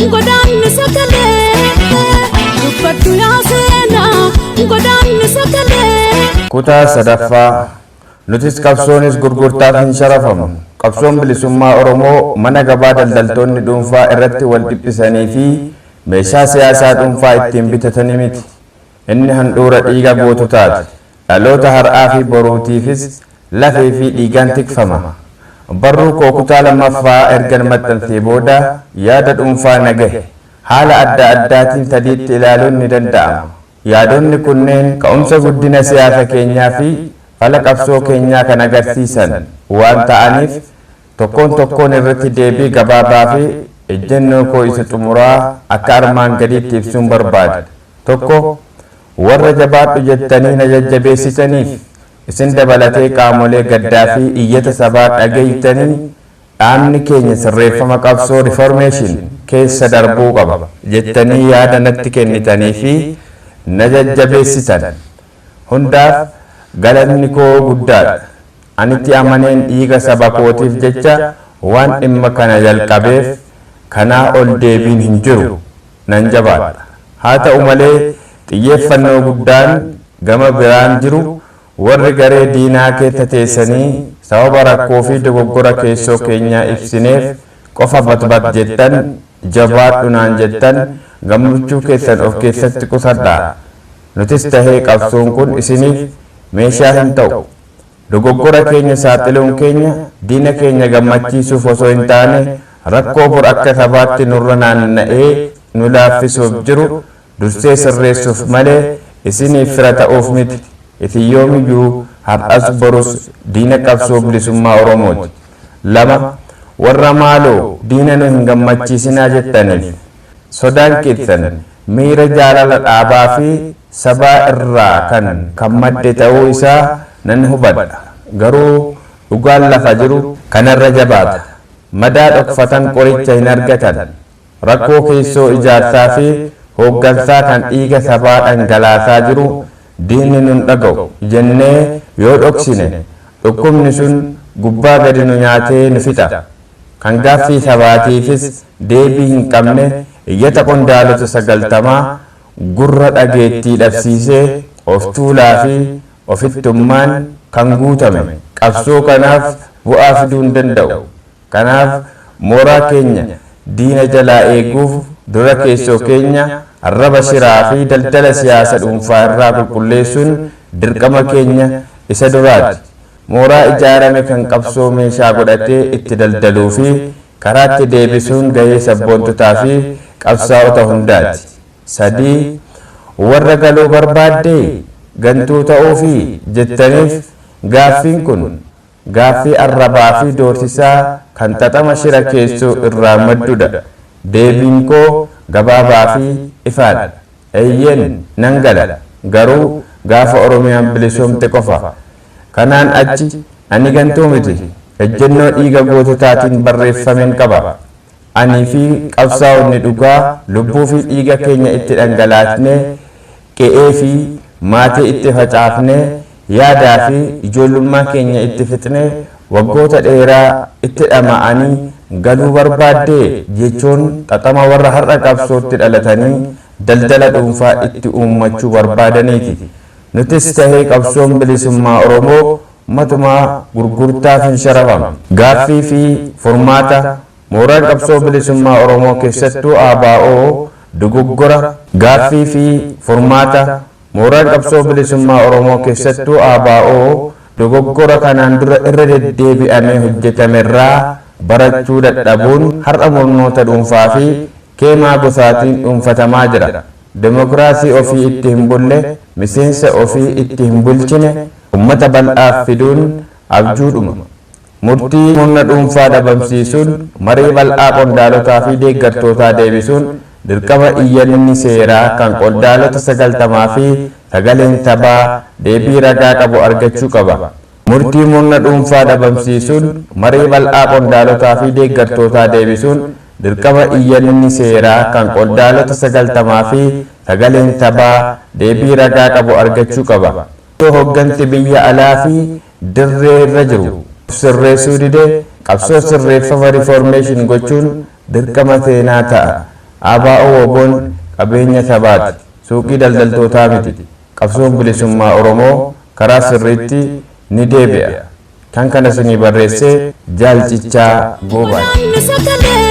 godaan sakalee dubbadhu yaa seenaa godaan sakalee. Kutaa sadaffaa nutis qabsoonis gurgurtaaf hin sharafamu. Qabsoon bilisummaa Oromoo mana gabaa daldaltoonni dhuunfaa irratti wal dhiphisanii fi meeshaa siyaasaa dhuunfaa ittiin bitatanii miti. Inni handhuura dhiiga goototaati. Dhaloota har'aa fi boruutiifis lafee fi dhiigaan tikfama. Barruu koo kutaa lammaffaa ergan maxxansee booda yaada dhuunfaa nagahe haala adda addaatiin sadiitti ilaaluun ni danda'ama. Yaadonni kunneen ka'umsa guddina siyaasa keenyaa fi fala qabsoo keenyaa kan agarsiisan waan ta'aniif tokkoon irratti deebii gabaabaa fi ejjennoo koo isa xumuraa akka armaan gadiitti ibsuun barbaada. Tokko, warra jabaadhu jettanii na jajjabeessitaniif isin dabalatee qaamolee gaddaa fi iyyata sabaa dhageeytanii dhaabni keenya sirreeffama qabsoo riformeeshin keessa darbuu qaba jettanii yaada natti kennitanii fi na jajjabeessitan hundaaf galanni koo guddaadha. Anitti amaneen dhiiga saba kootiif jecha waan dhimma kana jalqabeef kanaa ol deebiin hin jiru nan jabaadha. Haa ta'u malee xiyyeeffannoo guddaan gama biraan jiru warri garee diinaa keessa teessanii sababa rakkoo fi dogoggora keessoo keenyaa ibsineef qofa batbat jettan jabaadhu naan jettan gammachuu keessan of keessatti qusadhaa. Nutis tahee qabsoon kun isiniif meeshaa hin ta'u. Dogoggora keenya saaxiluun keenya diina keenya gammachiisuuf osoo hin taane rakkoo bor akka sabaatti nurra naanna'ee nu laaffisuuf jiru dursee sirreessuuf malee isiniif fira ta'uuf miti. Isin yoomiyyuu har'as borus diina qabsoo bilisummaa Oromooti. 2. Warra maaloo diina nu hin gammachiisinaa jettaniif sodaan keessan miira jaalala dhaabaa fi sabaa irraa kan madde ta'uu isaa nan hubadha. Garuu dhugaan lafa jiru kanarra jabaata. Madaa dhokfatan qoricha hin argatan. Rakkoo keessoo ijaarsaa fi hooggansaa kan dhiiga sabaa dhangalaasaa jiru diinni nun dhaga'u jennee yoo dhoksine dhukkubni sun gubbaa gadi nu nyaatee nu fixa. Kan gaaffii sabaatiifis deebii hin qabne iyyata qondaalota 90 gurra dhageettii dhabsiisee of tuulaa fi ofittummaan kan guutame qabsoo kanaaf bu'aa fiduu hin danda'u. Kanaaf mooraa keenya diina jalaa eeguuf dura keessoo keenya arraba shiraa fi daldala siyaasa dhuunfaa irraa qulqulleessuun dirqama keenya isa duraati. Mooraa ijaarame kan qabsoo meeshaa godhatee itti daldaluu fi karaatti deebisuun gahee sabboontotaa fi qabsaa'ota hundaati. 3. Warra galuu barbaaddee gantuu ta'uu fi jettaniif gaaffiin kun gaaffii arrabaa fi doorsisaa kan xaxama shira keessoo irraa maddudha. Deebiin koo gabaabaa fi ifaadha. Eeyyeen nan gala garuu gaafa Oromiyaan bilisoomte qofa. Kanaan achi ani gantuu miti. Ejjennoo dhiiga goototaatiin barreeffameen qaba. Anii fi qabsaa'onni dhugaa lubbuu fi dhiiga keenya itti dhangalaasnee qe'ee fi maatii itti facaafnee yaadaa fi ijoollummaa keenya itti fixnee waggoota dheeraa itti dhama'anii galuu barbaaddee jechuun xaxama warra har'a qabsootti dhalatanii daldala dhuunfaa itti uummachuu barbaadaniiti. Nutis tahee qabsoon bilisummaa Oromoo matumaa gurgurtaaf hin sharafamu. Gaaffii fi furmaata mooraan qabsoo bilisummaa Oromoo keessattuu ABO dogoggora. Gaaffii fi furmaata mooraan qabsoo bilisummaa Oromoo keessattuu ABO dogoggora kanaan dura irra deddeebi'amee hojjetamerraa barachuu dadhabuun har'a murnoota dhuunfaa fi keemaa gosaatiin dhuunfatamaa jira. Demokraasii ofii itti hin bulle miseensa ofii itti hin bulchine ummata bal'aaf fiduun abjuudhuma. Murtii murna dhuunfaa dhabamsiisuun marii bal'aa qondaalotaa fi deeggartootaa deebisuun dirqama iyyanni seeraa kan qondaalota 90 fi sagaleen sabaa deebii ragaa qabu argachuu qaba. Murtii murna dhuunfaa dhabamsiisuun marii bal'aa qondaalotaa fi deeggartootaa deebisuun dirqama iyyanni seeraa kan qondaalota 90 fi sagaleen sabaa deebii ragaa qabu argachuu qaba. Hoogganti biyya alaa fi dirree irra jiru sirreessuu didee qabsoo sirreeffama riformeeshin gochuun dirqama seenaa ta'a. ABO WBOn qabeenya sabaati suuqii daldaltootaa miti qabsoon bilisummaa Oromoo karaa sirriitti ni deebi'a kan kana sinii barreessee Jaalcichaa Goobaati.